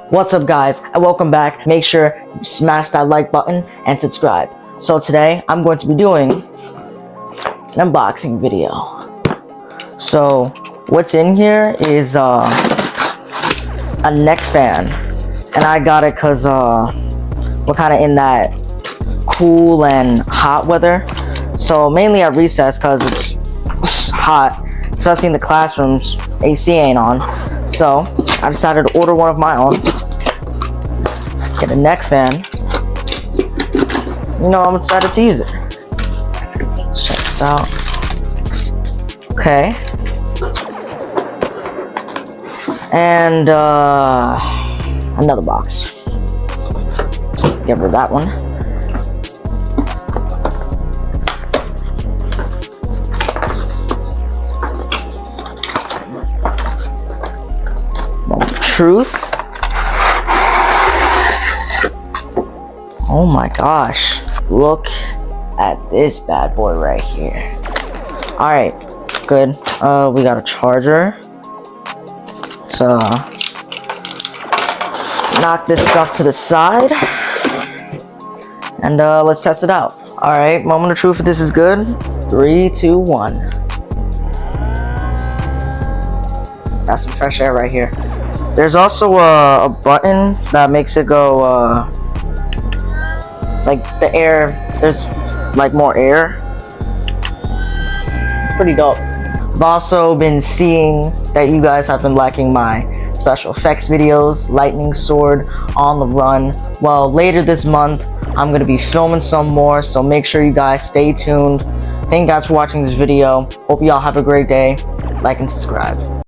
What's up guys, and welcome back. Make sure you smash that like button and subscribe. So today I'm going to be doing an unboxing video. So what's in here is a neck fan, and I got it because we're kind of in that cool and hot weather. So mainly at recess because it's hot, especially in the classrooms. AC ain't on, so I decided to order one of my own. Get a neck fan. You know, I'm excited to use it. Let's check this out. Okay. And another box. Get rid of that one. Truth. Oh my gosh, look at this bad boy right here. All right, good. We got a charger. So knock this stuff to the side and let's test it out. All right, moment of truth if this is good. 3, 2, 1. That's some fresh air right here. There's also a button that makes it go like the air, there's like more air. It's pretty dope. I've also been seeing that you guys have been liking my special effects videos, lightning sword, on the run. Well, later this month I'm gonna be filming some more, so make sure you guys stay tuned. Thank you guys for watching this video. Hope y'all have a great day. Like and subscribe.